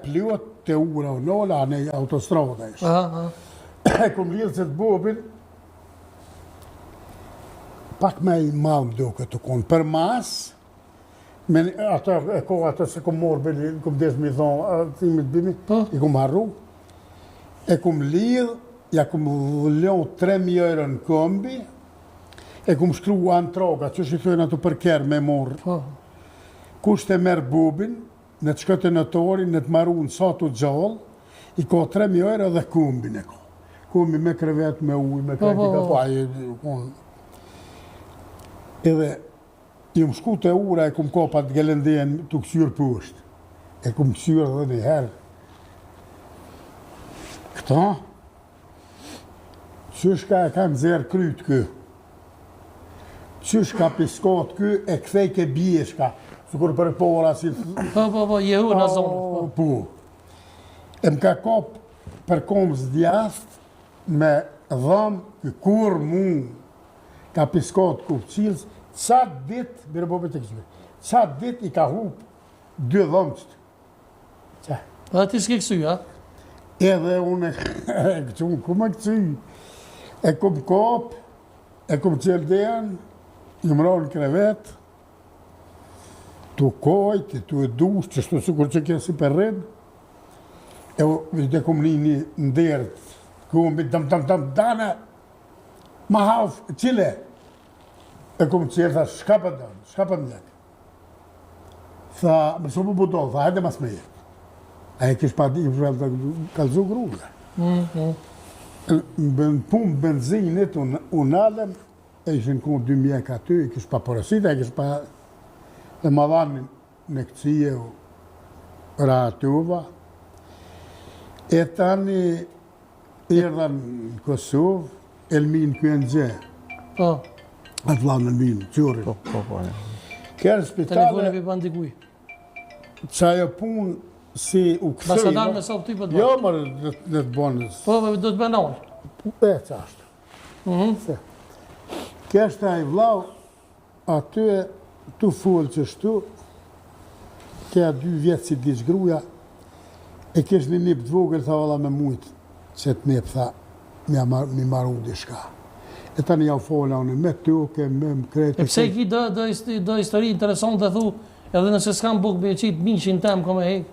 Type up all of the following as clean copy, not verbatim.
plot të ura o nola në autostrada ishë. E kom lidhë që të bobin, pak me i malë do këtë konë. Për mas, atë se kom morë bëllë, kom desë mi thonë, timit bimi, i kom harru. E kom lidhë, ja kom ljonë 3.000 euro në kombi, e kom shkru antroga, që shi thujnë ato për kërë me morë. Kusht e merë bobin, në të shkëtë në torin, në të maru në satu gjallë, i ka 3.000 euro dhe kombin e ka. Kombi me krevet, me uj, me krevet, edhe, i më shku të ura, e kom kapat gëllendejen të kësyrë poshtë. E kom kësyrë dhe një herë. Këta, qëshka e kam zerë krytë kë. Qëshka piskat kë, e kthej ke bjeshka. Sukur për pora si... jehu në zonë. Po. E më ka kap për komës djath me dhamë kur mund ka piskat kupçilës, qatë dit, bërë bobe të kësme, qatë dit i ka hupë 2 dhëmqët. Dhe ti s'ke kësy, ha? Edhe unë e këqun, ku më këqy? E kom kap, e kom qelden, i më ronë krevet, tu kojt, tu e dush, që shtu sukur që kje si për rrën, e kom një ndërët, kombi, dana, ma hafë, qile, e kom qelë, tha, shka për dënë, shka për mjek. Tha, më shumë budol, tha, hajde mas me jetë. A e kish pa di, të kalzu grulla. Në punë benzinit, unë alëm, e ishin konë 2 mjek aty, e kish pa porosit, e kish pa... E ma dhanë në këcije u ratova. E tani erdha në Kosovë, Elmin Kjëndje. Atë vlanë Elmin, qërin. Kërë spitale... Telefone për bandikuj. Qajo punë si u këthëj... Basadar me sa të ty për të Jo, mërë në të bonës. Po, do të bëndonë. E, qashtë. Kështë a i vlau, aty tu folë që shtu, kja 2 vjetë si diqë gruja, e kesh një nip të vogël, tha valla me mujtë, që të nip, tha, mi maru di shka. E ta një jau fola unë, me tuke, me më krejtë. E pse ki do histori interesant të thu, edhe nëse s'kam buk me qitë mishin tem, kome hek?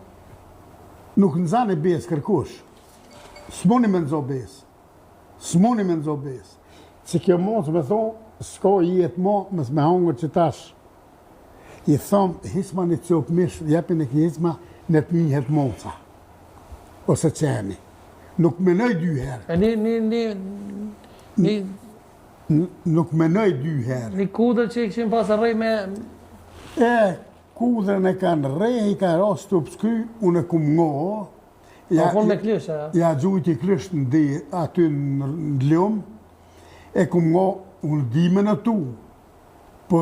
Nuk në zanë e besë kërkush. S'moni me nëzo besë. S'moni me nëzo besë. Që kjo mos me thonë, s'ko jetë mo, mësë me hangër që tash. I thomë, hisma një copë mishë, jepin e ki hisma, në të njëhet moca. Ose qeni. Nuk menoj 2 herë. Nuk menoj 2 herë. Një kudër që i këshim pasë rej me... Kudrën e kanë rej, i ka ras të pëskry, unë e kumë ngohë. Konë me klysh, e? Ja gjujt i klysh aty në lëmë. E kumë ngohë, unë dime në tu. Po...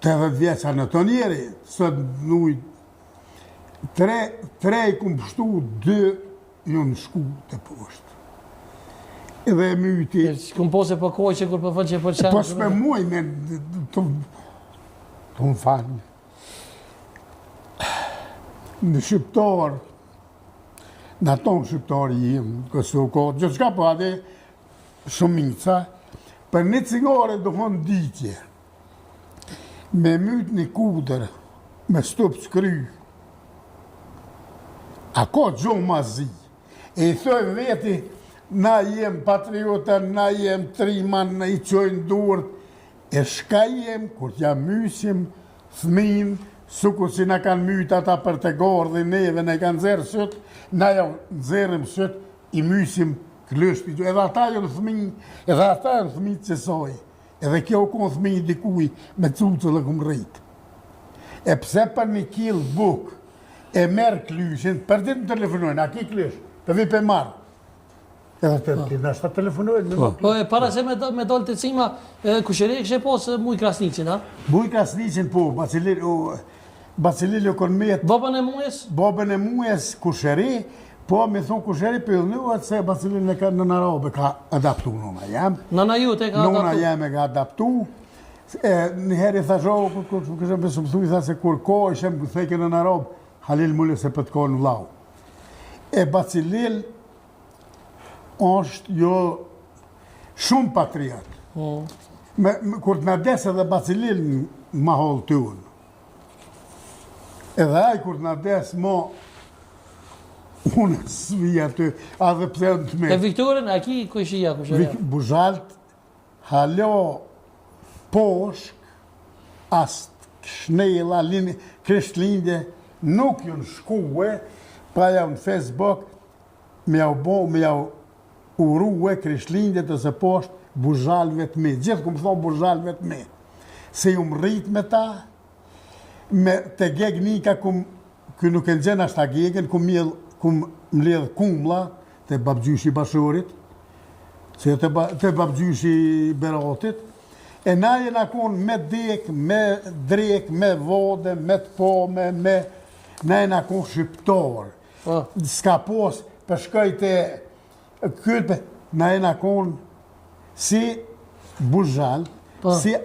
80 vjeqa në të njeri, sot nuj, 3 i kumë pështu, 2 ju në shku të poshtë. Edhe e myti... Kumë pose për kohë që kur për fëllë që për qenë... Pos me muaj me... të më falë. Në shqiptarë, në tonë shqiptarë jimë, kësë u kohë, gjithë shka po adhe shumica, për një cigare do hënë ditje. Me mytë një kudër, me stupë skry, a ka gjohë ma zi. E i thoi veti, na jem patriota, na jem triman, na i qojnë durët, e shka jem, kur t'ja mysim, thmin, sukur si na kanë mytë ata për të gorë dhe neve, ne kanë zerë sëtë, na ja zerëm sëtë, i mysim klështi, edhe ata jo në thmin, edhe ata jo në thmin qësoj. Edhe kjo konë thmi i dikuj me cucë dhe këmë rritë. E pse për 1 kilë buk e merë klyshin, për ditë në telefonojnë, a ki klysh, të vi për marë. Edhe të nështë të telefonojnë. Po e para se me dollë të cima, kushëri e kështë posë muj Krasnicin, ha? Muj Krasnicin, po, Bacililio konë metë... Bobën e mujes? Bobën e mujes kushëri, po, me thonë kushëri për nëvat se Bacilin në Narabe ka adaptu nëna jam. Nëna ju te ka adaptu? Nëna jam e ka adaptu. Njëherë i thashohë, kështë më thuj, tha se kur ko ishem thejke në Narabe, Halil Mulli se për të kohë në vlau. e Bacilil është jo shumë patriot. Kur të në desë edhe Bacilil ma holë të unë. Edhe aj kur të në desë unë svija të adhe pëse të me. E Viktorin, a ki këshia? Buzhalt, halo poshk, ast shnela, krishtlindje, nuk ju në shkuve, pra ja në Facebook, me jau uruve krishtlindje të se poshtë buzhalve të me. Gjithë këmë thonë buzhalve të me. Se ju më rrit me ta, me të gegnika kë nuk e në gjenë ashtë ta gegen, këmë mledhë kumla të babgjyshi bashurit, se të babgjyshi beratit, e na jena konë me dek, me drek, me vode, me të pome, na jena konë shqiptor. Ska pos përshkajt e këtë, na jena konë si buzhal, si